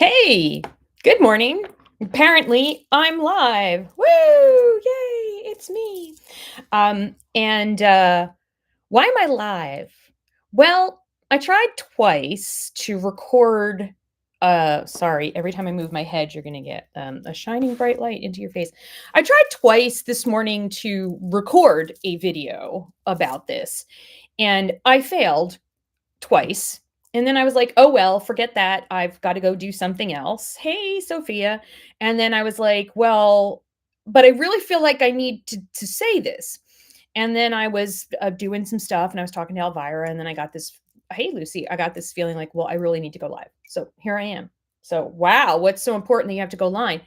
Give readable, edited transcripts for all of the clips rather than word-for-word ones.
Hey, good morning. Apparently, I'm live. Woo! Yay, it's me. And why am I live? Well, I tried twice to record. Sorry, every time I move my head, you're gonna get a shining bright light into your face. I tried twice this morning to record a video about this, and I failed twice. And then I was like, "Oh, well, forget that. I've got to go do something else. Hey, Sophia." And then I was like, "Well, but I really feel like I need to say this." And then I was doing some stuff and I was talking to Elvira. And then I got this, "Hey, Lucy," I got this feeling like, well, I really need to go live. So here I am. So, wow, what's so important that you have to go live?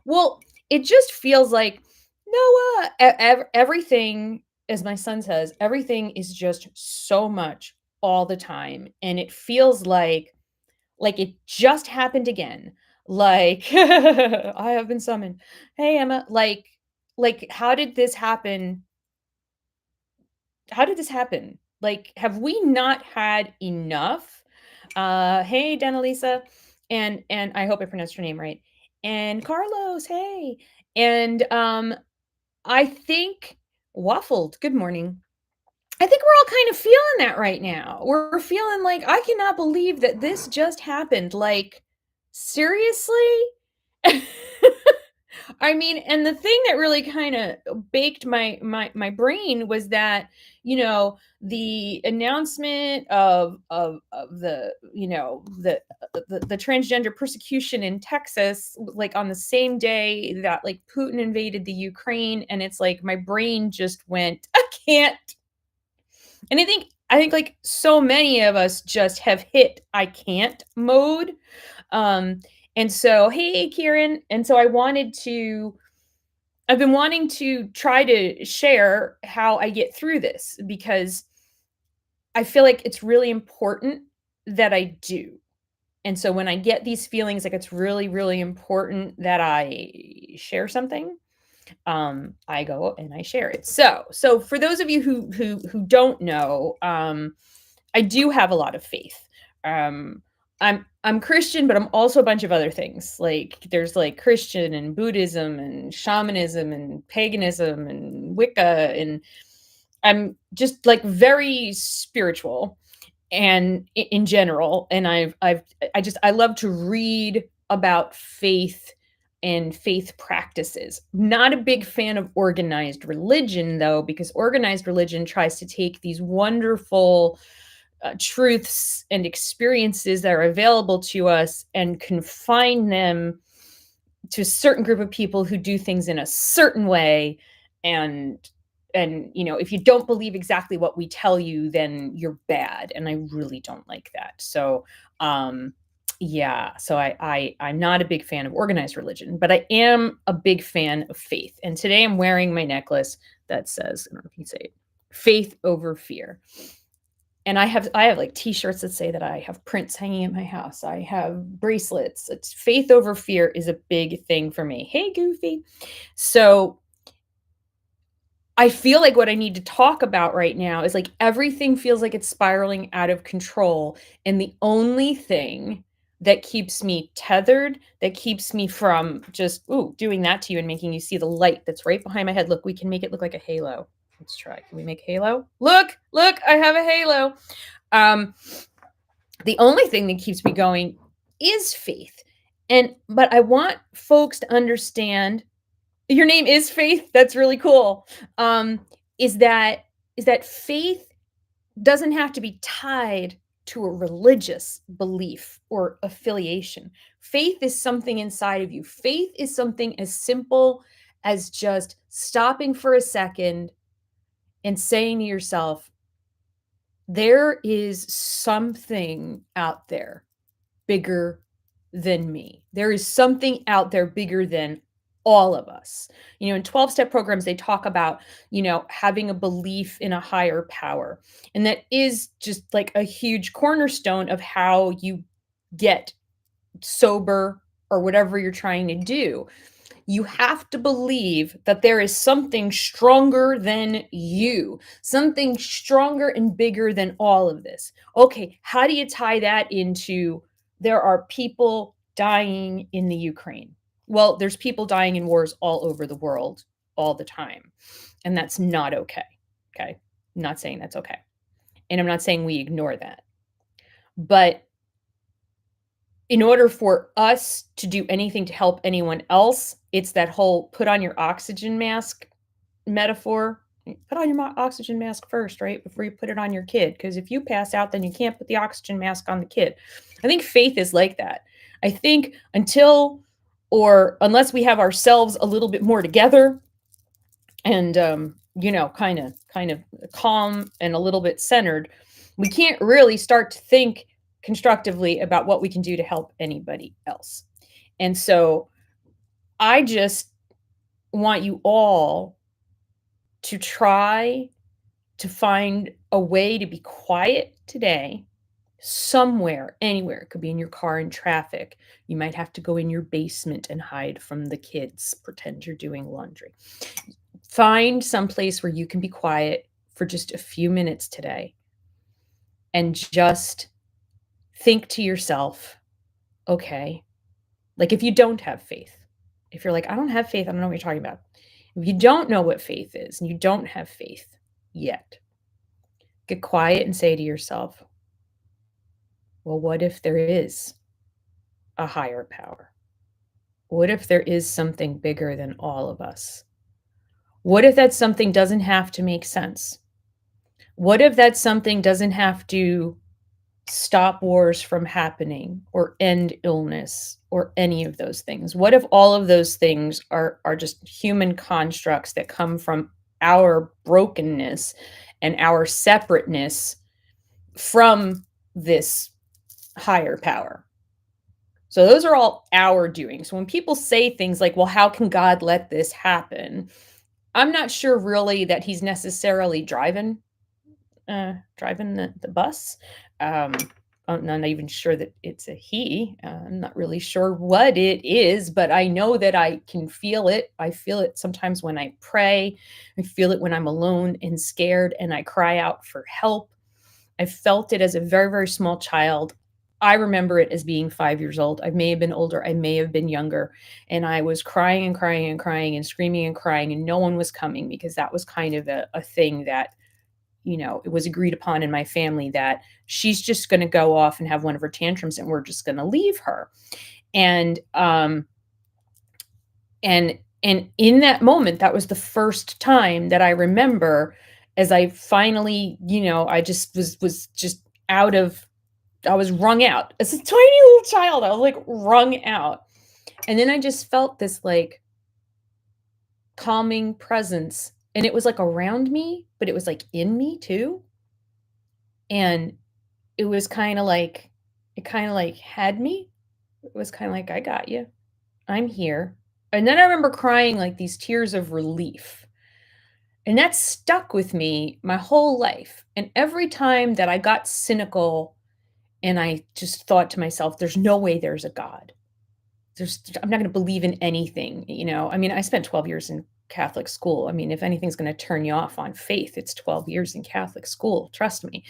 Well, it just feels like, Noah, everything, as my son says, everything is just so much all the time, and it feels like it just happened again. Like, I have been summoned. Hey, Emma. Like, how did this happen? How did this happen? Like, have we not had enough? Hey, Danalisa, and I hope I pronounced your name right. And Carlos, hey. And I think Waffled, good morning. I think we're all kind of feeling that right now. We're feeling like, I cannot believe that this just happened. Like, seriously? I mean, and the thing that really kind of baked my brain was that, the announcement of the transgender persecution in Texas, like on the same day that like Putin invaded the Ukraine, and it's like my brain just went, I can't. And I think like so many of us just have hit I can't mode. Um and so, hey, Kieran, and so I've been wanting to try to share how I get through this, because I feel like it's really important that I do. And so when I get these feelings, like, it's really really important that I share something, I go and I share it. So for those of you who don't know, I do have a lot of faith. Um, I'm Christian, but I'm also a bunch of other things. Like, there's like Christian and Buddhism and shamanism and paganism and Wicca, and I'm just like very spiritual and in general. And I love to read about faith and faith practices. Not a big fan of organized religion, though, because organized religion tries to take these wonderful truths and experiences that are available to us and confine them to a certain group of people who do things in a certain way. And if you don't believe exactly what we tell you, then you're bad, and I really don't like that. So yeah, so I'm not a big fan of organized religion, but I am a big fan of faith. And today I'm wearing my necklace that says, I don't know if you can say it, faith over fear. And I have like t-shirts that say that I have prints hanging in my house. I have bracelets. It's faith over fear is a big thing for me. Hey, Goofy. So I feel like what I need to talk about right now is, like, everything feels like it's spiraling out of control. And the only thing that keeps me tethered, that keeps me from just, doing that to you and making you see the light that's right behind my head. Look, we can make it look like a halo. Let's try. Can we make halo? Look, I have a halo. Um, the only thing that keeps me going is faith. But I want folks to understand, your name is Faith. That's really cool. Um, is that faith doesn't have to be tied to a religious belief or affiliation. Faith is something inside of you. Faith is something as simple as just stopping for a second and saying to yourself, there is something out there bigger than me. There is something out there bigger than all of us. In 12-step programs, they talk about, having a belief in a higher power. And that is just like a huge cornerstone of how you get sober or whatever you're trying to do. You have to believe that there is something stronger than you, something stronger and bigger than all of this. Okay, how do you tie that into, there are people dying in the Ukraine. Well, there's people dying in wars all over the world all the time, and that's not okay. Okay? I'm not saying that's okay. And I'm not saying we ignore that. But in order for us to do anything to help anyone else, it's that whole put on your oxygen mask metaphor. Put on your oxygen mask first, right? Before you put it on your kid. Because if you pass out, then you can't put the oxygen mask on the kid. I think faith is like that. I think until or unless we have ourselves a little bit more together and kind of calm and a little bit centered, we can't really start to think constructively about what we can do to help anybody else. And so I just want you all to try to find a way to be quiet today, somewhere, anywhere. It could be in your car in traffic. You might have to go in your basement and hide from the kids, pretend you're doing laundry. Find some place where you can be quiet for just a few minutes today and just think to yourself, okay, like if you don't have faith, if you're like, I don't have faith, I don't know what you're talking about. If you don't know what faith is and you don't have faith yet, get quiet and say to yourself, well, what if there is a higher power? What if there is something bigger than all of us? What if that something doesn't have to make sense? What if that something doesn't have to stop wars from happening or end illness or any of those things? What if all of those things are just human constructs that come from our brokenness and our separateness from this higher power? So those are all our doing. So when people say things like, well, how can God let this happen? I'm not sure really that he's necessarily driving the bus. I'm not even sure that it's a he. I'm not really sure what it is, but I know that I can feel it. I feel it sometimes when I pray. I feel it when I'm alone and scared and I cry out for help. I felt it as a very, very small child. I remember it as being 5 years old. I may have been older. I may have been younger. And I was crying and crying and crying and screaming and crying, and no one was coming because that was kind of a thing that, it was agreed upon in my family that she's just going to go off and have one of her tantrums and we're just going to leave her. And, and in that moment, that was the first time that I remember as I finally, I just was just I was wrung out. As a tiny little child, I was like wrung out. And then I just felt this like calming presence. And it was like around me, but it was like in me too. And it was kind of like, it kind of like had me. It was kind of like, I got you. I'm here. And then I remember crying like these tears of relief. And that stuck with me my whole life. And every time that I got cynical and I just thought to myself, there's no way there's a God. I'm not going to believe in anything. I mean, I spent 12 years in Catholic school. I mean, if anything's going to turn you off on faith, it's 12 years in Catholic school. Trust me.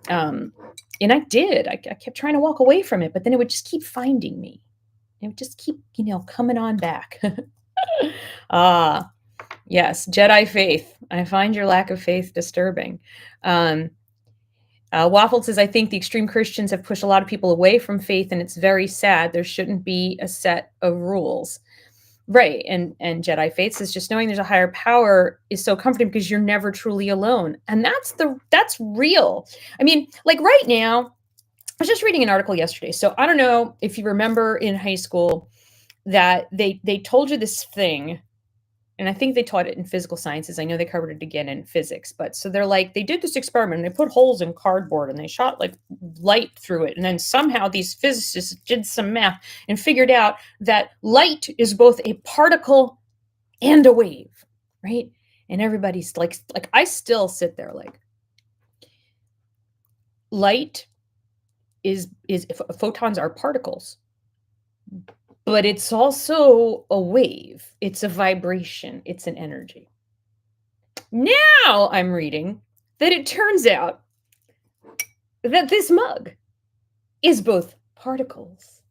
And I did. I kept trying to walk away from it, but then it would just keep finding me. It would just keep, coming on back. Ah, yes. Jedi faith. I find your lack of faith disturbing. Waffle says, I think the extreme Christians have pushed a lot of people away from faith, and it's very sad. There shouldn't be a set of rules. Right. And Jedi faith says, just knowing there's a higher power is so comforting because you're never truly alone. And that's real. I mean, like right now, I was just reading an article yesterday. So I don't know if you remember in high school that they told you this thing. And I think they taught it in physical sciences. I know they covered it again in physics. But so they're like, they did this experiment and they put holes in cardboard and they shot like light through it. And then somehow these physicists did some math and figured out that light is both a particle and a wave, right? And everybody's like I still sit there like, light is photons are particles. But it's also a wave. It's a vibration. It's an energy. Now I'm reading that it turns out that this mug is both particles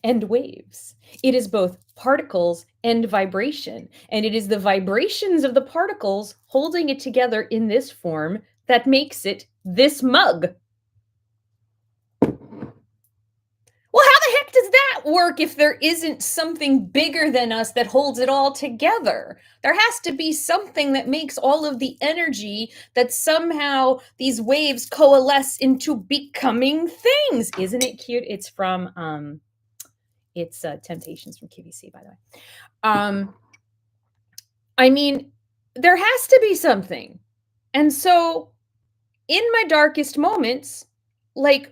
and waves. It is both particles and vibration, and it is the vibrations of the particles holding it together in this form that makes it this mug. Well, how the heck does that work if there isn't something bigger than us that holds it all together? There has to be something that makes all of the energy that somehow these waves coalesce into becoming things. Isn't it cute? It's from it's Temptations from QVC, by the way. I mean, there has to be something. And so in my darkest moments, like,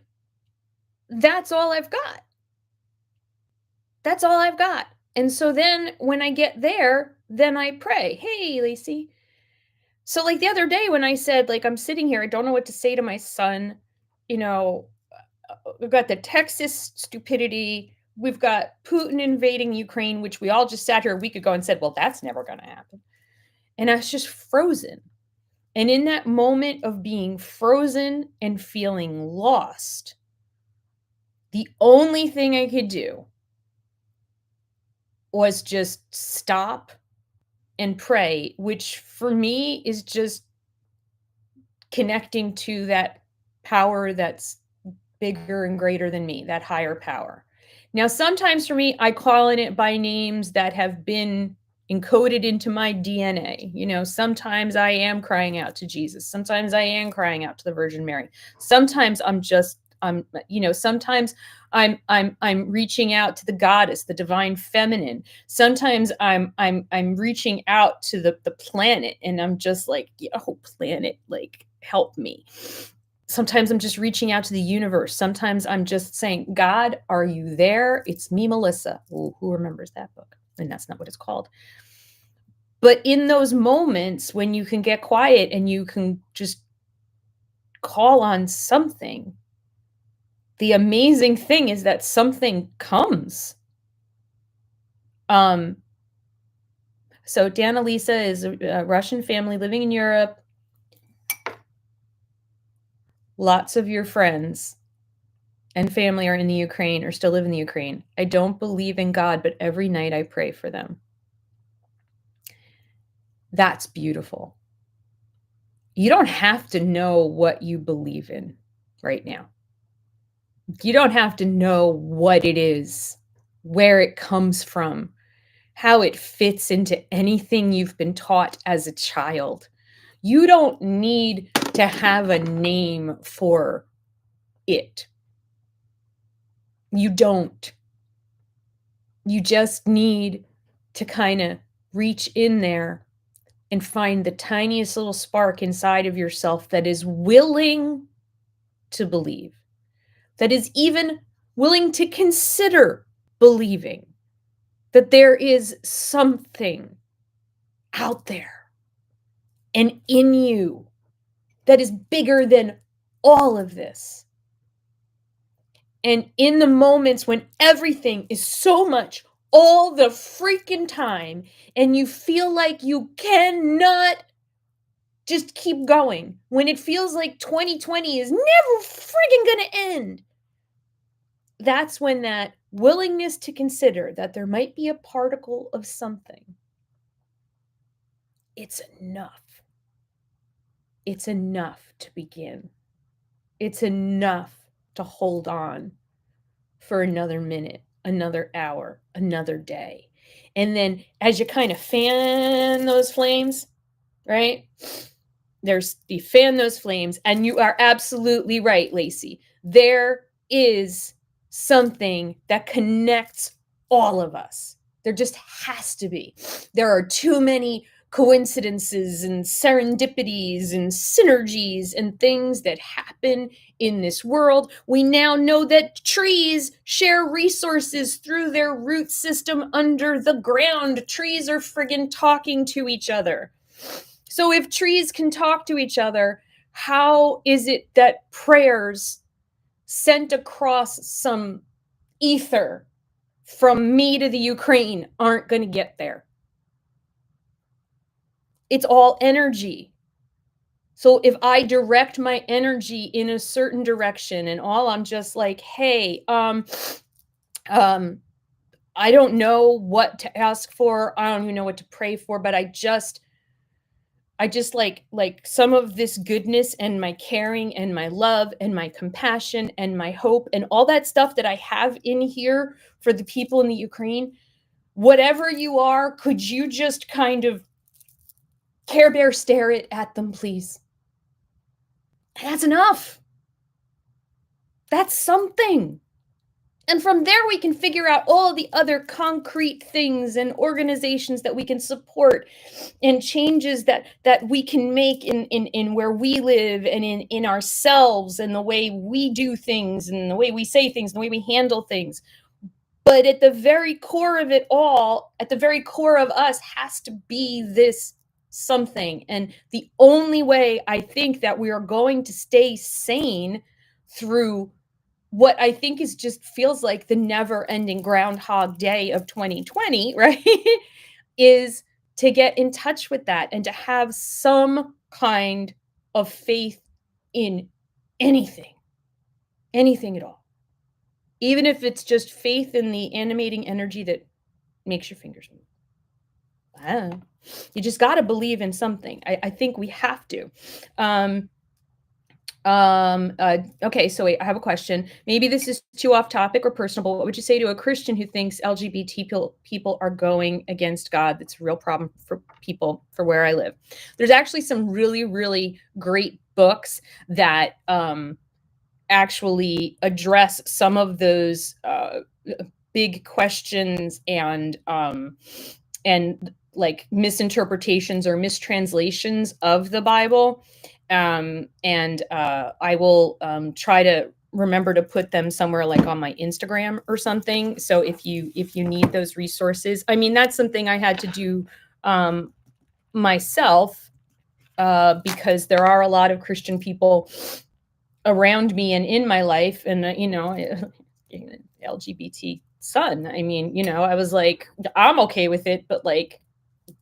that's all I've got. That's all I've got. And so then when I get there, then I pray. Hey, Lacey. So like the other day when I said, like, I'm sitting here, I don't know what to say to my son, you know, we've got the Texas stupidity. We've got Putin invading Ukraine, which we all just sat here a week ago and said, well, that's never going to happen. And I was just frozen. And in that moment of being frozen and feeling lost, the only thing I could do was just stop and pray, which for me is just connecting to that power that's bigger and greater than me, that higher power. Now, sometimes for me, I call on it by names that have been encoded into my DNA. You know, sometimes I am crying out to Jesus. Sometimes I am crying out to the Virgin Mary. Sometimes sometimes I'm reaching out to the goddess, the divine feminine. Sometimes I'm reaching out to the planet and I'm just like, oh, planet, like, help me. Sometimes I'm just reaching out to the universe. Sometimes I'm just saying, God, are you there? It's me, Melissa. Ooh, who remembers that book? And that's not what it's called. But in those moments when you can get quiet and you can just call on something, the amazing thing is that something comes. So Dana Lisa is a Russian family living in Europe. Lots of your friends and family are in the Ukraine or still live in the Ukraine. I don't believe in God, but every night I pray for them. That's beautiful. You don't have to know what you believe in right now. You don't have to know what it is, where it comes from, how it fits into anything you've been taught as a child. You don't need to have a name for it. You don't. You just need to kind of reach in there and find the tiniest little spark inside of yourself that is willing to believe, that is even willing to consider believing that there is something out there and in you that is bigger than all of this. And in the moments when everything is so much all the freaking time and you feel like you cannot just keep going, when it feels like 2020 is never friggin' gonna end, that's when that willingness to consider that there might be a particle of something, it's enough. It's enough to begin. It's enough to hold on for another minute, another hour, another day. And then as you kind of fan those flames, right? You fan those flames, and you are absolutely right, Lacey. There is something that connects all of us. There just has to be. There are too many coincidences and serendipities and synergies and things that happen in this world. We now know that trees share resources through their root system under the ground. Trees are friggin' talking to each other. So if trees can talk to each other, how is it that prayers sent across some ether from me to the Ukraine aren't going to get there? It's all energy. So if I direct my energy in a certain direction and all I'm just like, hey, Um, I don't know what to ask for. I don't even know what to pray for, but I just like some of this goodness and my caring and my love and my compassion and my hope and all that stuff that I have in here for the people in the Ukraine. Whatever you are, could you just kind of Care Bear stare it at them, please? That's enough. That's something. And from there, we can figure out all the other concrete things and organizations that we can support and changes that we can make in where we live and in ourselves and the way we do things and the way we say things and the way we handle things. But at the very core of it all, at the very core of us has to be this something. And the only way I think that we are going to stay sane through what I think is just feels like the never ending groundhog day of 2020, right? Is to get in touch with that and to have some kind of faith in anything, anything at all. Even if it's just faith in the animating energy that makes your fingers move. I don't know. You just got to believe in something. I think we have to. Um, okay, so wait, I have a question. Maybe this is too off topic or personal, but what would you say to a Christian who thinks LGBT people are going against God? That's a real problem for people for where I live. There's actually some really, really great books that actually address some of those big questions and like misinterpretations or mistranslations of the Bible. And I will try to remember to put them somewhere like on my Instagram or something. So if you need those resources, I mean that's something I had to do myself because there are a lot of Christian people around me and in my life, and LGBT son. I mean, I was like, I'm okay with it, but like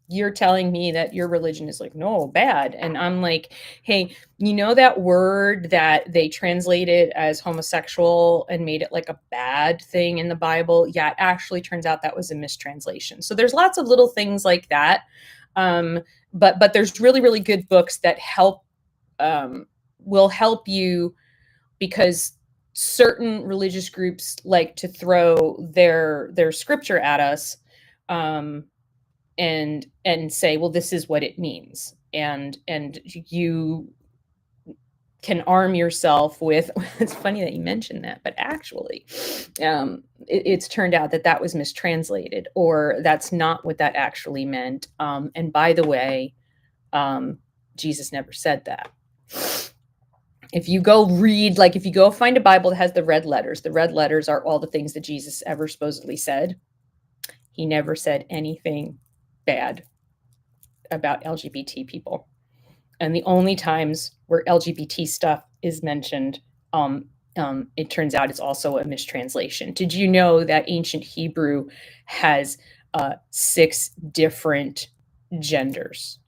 you're telling me that your religion is like no bad, and I'm like, hey, that word that they translated as homosexual and made it like a bad thing in the Bible, yeah, it actually turns out that was a mistranslation. So there's lots of little things like that, but there's really, really good books that will help you, because certain religious groups like to throw their scripture at us, and say, well, this is what it means, and you can arm yourself with it's funny that you mentioned that, but actually it's turned out that was mistranslated, or that's not what that actually meant, and by the way, Jesus never said that. If you go read, like if you go find a Bible that has the red letters are all the things that Jesus ever supposedly said. He never said anything bad about LGBT people. And the only times where LGBT stuff is mentioned, it turns out it's also a mistranslation. Did you know that ancient Hebrew has 6 different genders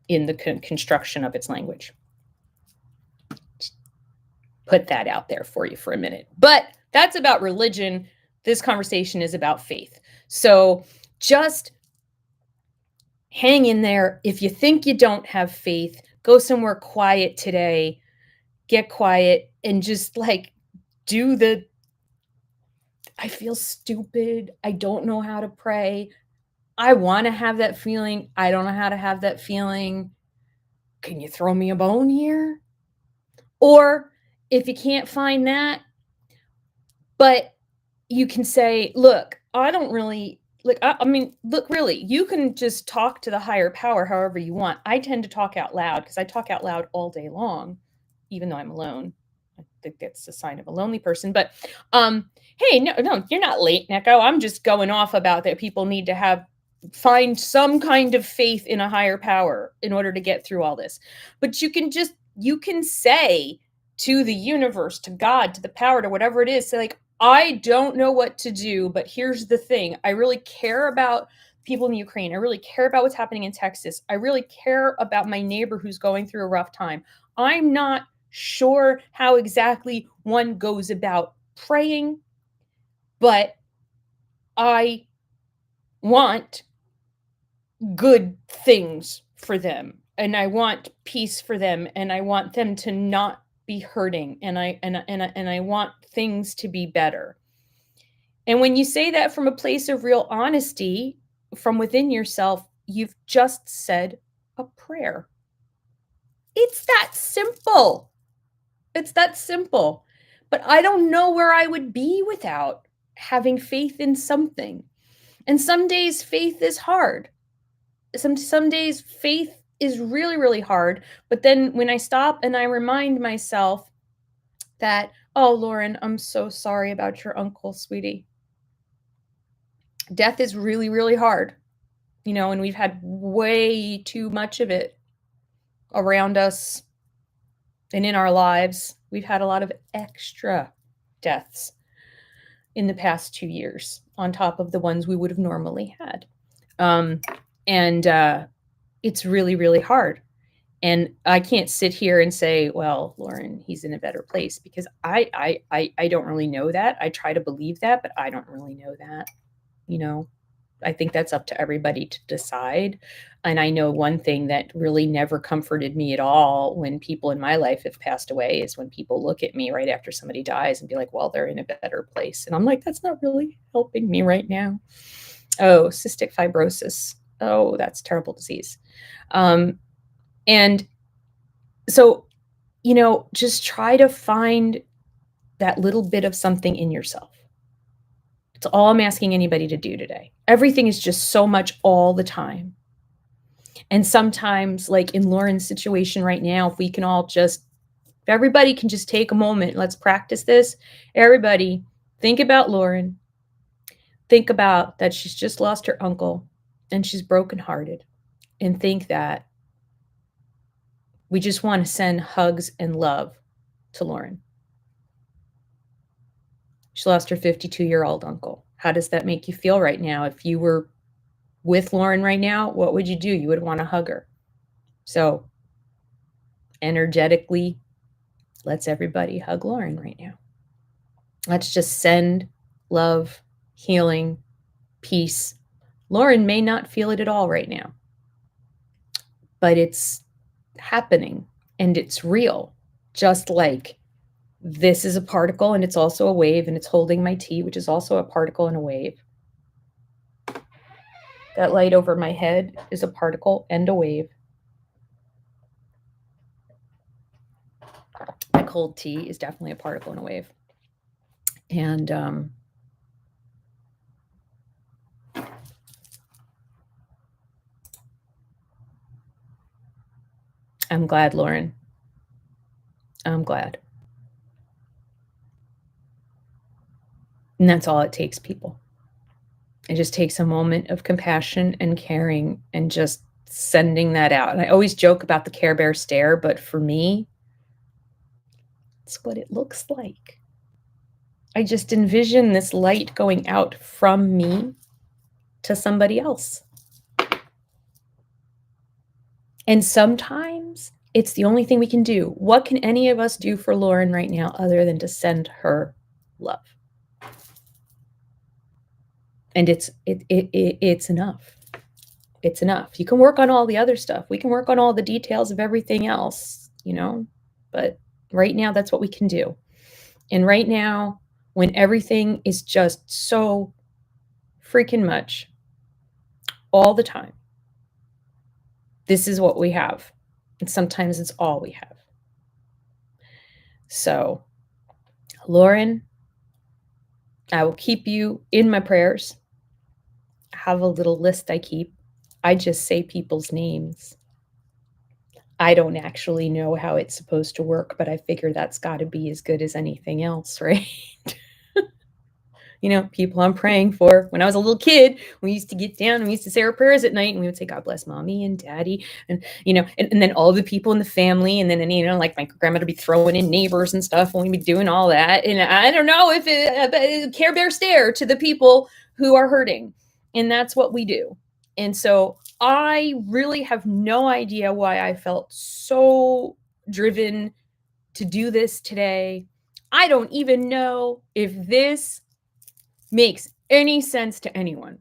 in the construction of its language? Put that out there for you for a minute. But that's about religion. This conversation is about faith. So just hang in there. If you think you don't have faith, go somewhere quiet today, get quiet, and just like do the, I feel stupid. I don't know how to pray. I want to have that feeling. I don't know how to have that feeling. Can you throw me a bone here? Or if you can't find that, but you can say, look, I don't really like, I mean, look, really, you can just talk to the higher power however you want. I tend to talk out loud because I talk out loud all day long, even though I'm alone. I think that's a sign of a lonely person. But hey, no, you're not late, Neko. I'm just going off about that people need to find some kind of faith in a higher power in order to get through all this. But you can say to the universe, to God, to the power, to whatever it is, say like, I don't know what to do, but here's the thing. I really care about people in Ukraine. I really care about what's happening in Texas. I really care about my neighbor who's going through a rough time. I'm not sure how exactly one goes about praying, but I want good things for them, and I want peace for them, and I want them to not be hurting, and I want things to be better. And when you say that from a place of real honesty from within yourself, you've just said a prayer. It's that simple. It's that simple. But I don't know where I would be without having faith in something. And some days faith is hard. Some days faith is really, really hard. But then when I stop and I remind myself that, oh, Lauren, I'm so sorry about your uncle, sweetie. Death is really, really hard, and we've had way too much of it around us and in our lives. We've had a lot of extra deaths in the past 2 years on top of the ones we would have normally had. And it's really, really hard. And I can't sit here and say, well, Lauren, he's in a better place, because I don't really know that. I try to believe that, but I don't really know that. I think that's up to everybody to decide. And I know one thing that really never comforted me at all when people in my life have passed away is when people look at me right after somebody dies and be like, well, they're in a better place. And I'm like, that's not really helping me right now. Oh, cystic fibrosis. Oh, that's a terrible disease. And so, just try to find that little bit of something in yourself. It's all I'm asking anybody to do today. Everything is just so much all the time. And sometimes, like in Lauren's situation right now, if everybody can just take a moment, let's practice this. Everybody, think about Lauren. Think about that she's just lost her uncle and she's brokenhearted. And think that we just want to send hugs and love to Lauren. She lost her 52-year-old uncle. How does that make you feel right now? If you were with Lauren right now, what would you do? You would want to hug her. So energetically, let's everybody hug Lauren right now. Let's just send love, healing, peace. Lauren may not feel it at all right now, but it's happening and it's real. Just like this is a particle and it's also a wave, and it's holding my tea, which is also a particle and a wave. That light over my head is a particle and a wave. My cold tea is definitely a particle and a wave. And I'm glad, Lauren. I'm glad. And that's all it takes, people. It just takes a moment of compassion and caring and just sending that out. And I always joke about the Care Bear stare, but for me, it's what it looks like. I just envision this light going out from me to somebody else. And sometimes it's the only thing we can do. What can any of us do for Lauren right now other than to send her love? And it's enough. It's enough. You can work on all the other stuff. We can work on all the details of everything else, but right now that's what we can do. And right now, when everything is just so freaking much all the time, this is what we have. And sometimes it's all we have. So, Lauren, I will keep you in my prayers. I have a little list I keep. I just say people's names. I don't actually know how it's supposed to work, but I figure that's got to be as good as anything else, right? People I'm praying for. When I was a little kid, we used to get down and we used to say our prayers at night, and we would say, God bless mommy and daddy. And, and then all the people in the family. And then, like my grandma would be throwing in neighbors and stuff, and we'd be doing all that. And I don't know if it Care Bear stare to the people who are hurting. And that's what we do. And so I really have no idea why I felt so driven to do this today. I don't even know if this makes any sense to anyone.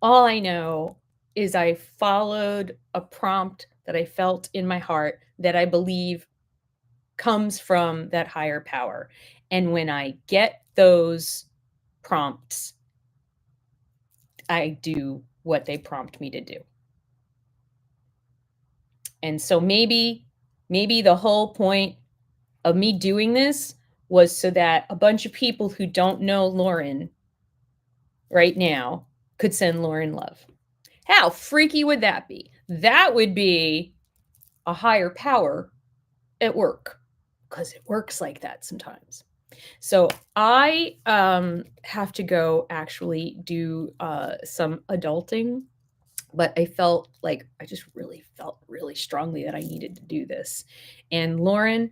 All I know is I followed a prompt that I felt in my heart that I believe comes from that higher power. And when I get those prompts, I do what they prompt me to do. And so maybe the whole point of me doing this was so that a bunch of people who don't know Lauren right now could send Lauren love. How freaky would that be? That would be a higher power at work, because it works like that sometimes. So I have to go actually do some adulting, but I just really felt really strongly that I needed to do this. And Lauren,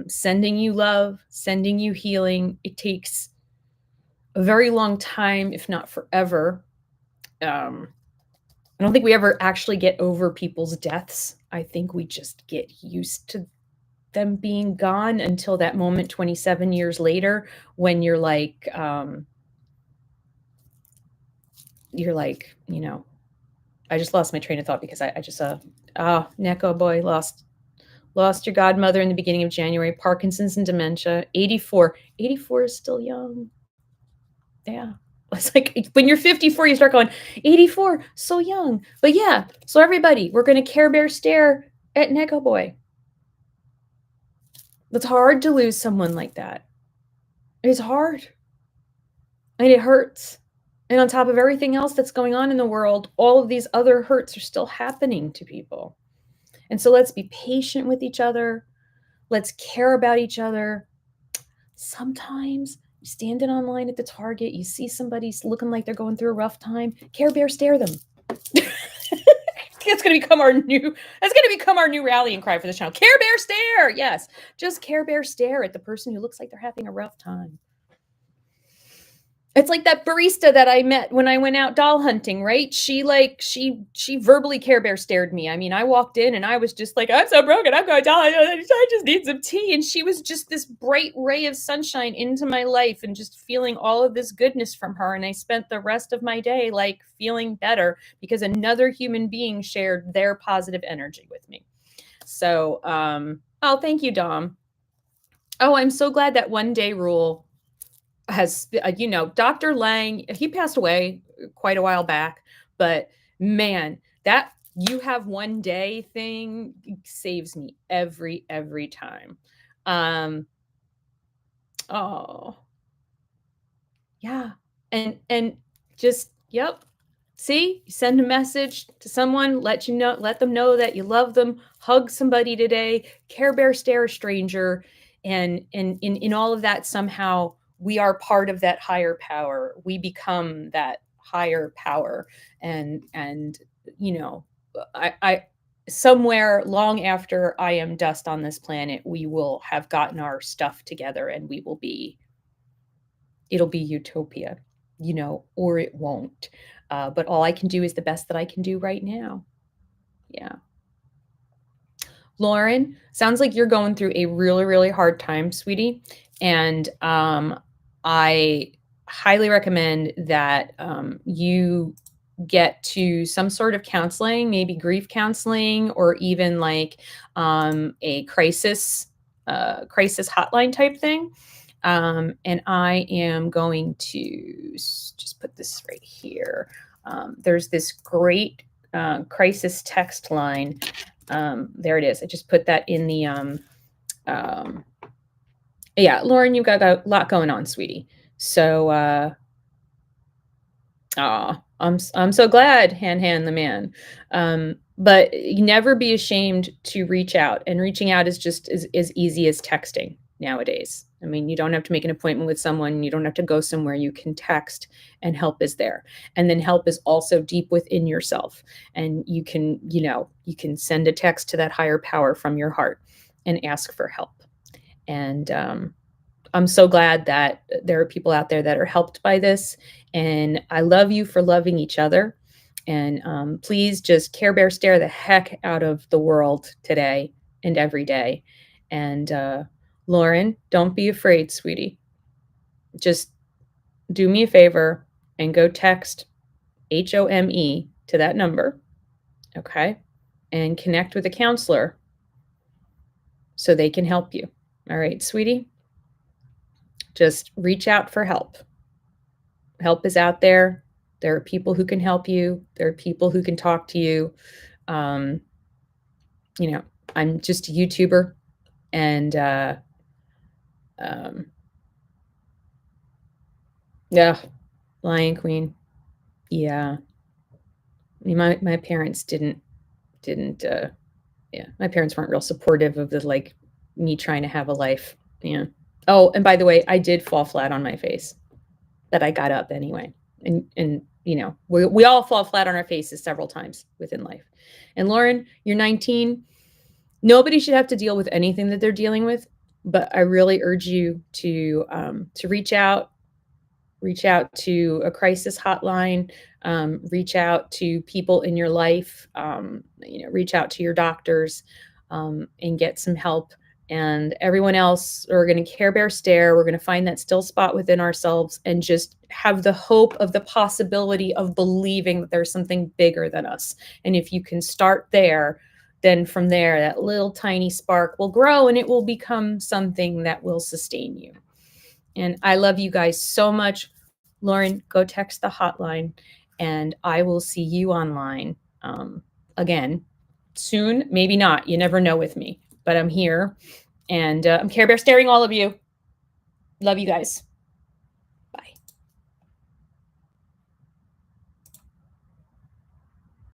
sending you love, sending you healing. It takes a very long time, if not forever. I don't think we ever actually get over people's deaths. I think we just get used to them being gone until that moment 27 years later when you're like, I just lost my train of thought because I just Neko boy lost your godmother in the beginning of January, Parkinson's and dementia, 84. 84 is still young. Yeah. It's like when you're 54, you start going, 84, so young. But yeah, so everybody, we're going to Care Bear stare at Neko boy. It's hard to lose someone like that. It's hard. And it hurts. And on top of everything else that's going on in the world, all of these other hurts are still happening to people. And so let's be patient with each other. Let's care about each other. Sometimes you stand in online at the Target, you see somebody looking like they're going through a rough time. Care Bear stare them. That's going to become our new rallying cry for this channel. Care Bear stare. Yes. Just Care Bear stare at the person who looks like they're having a rough time. It's like that barista that I met when I went out doll hunting, right? She verbally Care Bear stared me. I mean, I walked in and I was just like, I'm so broken. I'm going doll. I just need some tea. And she was just this bright ray of sunshine into my life and just feeling all of this goodness from her. And I spent the rest of my day like feeling better because another human being shared their positive energy with me. So, thank you, Dom. Oh, I'm so glad that one day rule has, Dr. Lang, he passed away quite a while back, but man, that you have one day thing saves me every time. Oh, yeah. And just, yep. See, you send a message to someone, let them know that you love them, hug somebody today, Care Bear stare a stranger, and in all of that, somehow we are part of that higher power. We become that higher power. And I somewhere long after I am dust on this planet, we will have gotten our stuff together and it'll be utopia, or it won't. But all I can do is the best that I can do right now. Yeah. Lauren, sounds like you're going through a really, really hard time, sweetie. And I highly recommend that you get to some sort of counseling, maybe grief counseling, or even like a crisis hotline type thing. And I am going to just put this right here. There's this great crisis text line. There it is. I just put that in the, yeah, Lauren, you've got a lot going on, sweetie. So, I'm so glad, Han the man. But you never be ashamed to reach out, and reaching out is just as easy as texting nowadays. I mean, you don't have to make an appointment with someone. You don't have to go somewhere. You can text and help is there. And then help is also deep within yourself. And you can send a text to that higher power from your heart and ask for help. And I'm so glad that there are people out there that are helped by this. And I love you for loving each other. And please just Care Bear stare the heck out of the world today and every day. And Lauren, don't be afraid, sweetie. Just do me a favor and go text HOME to that number, okay? And connect with a counselor so they can help you. All right, sweetie? Just reach out for help. Help is out there. There are people who can help you. There are people who can talk to you. Um, you know, I'm just a YouTuber and um, yeah, Lion Queen. Yeah. I mean, my parents didn't yeah, my parents weren't real supportive of the like me trying to have a life. Yeah. Oh, and by the way, I did fall flat on my face, but I got up anyway. And we all fall flat on our faces several times within life. And Lauren, you're 19. Nobody should have to deal with anything that they're dealing with, but I really urge you to reach out to a crisis hotline, reach out to people in your life, reach out to your doctors, and get some help. And everyone else, we're going to Care Bear stare. We're going to find that still spot within ourselves and just have the hope of the possibility of believing that there's something bigger than us. And if you can start there, then from there, that little tiny spark will grow and it will become something that will sustain you. And I love you guys so much. Lauren, go text the hotline and I will see you online again soon. Maybe not. You never know with me, but I'm here and I'm Care Bear staring all of you. Love you guys.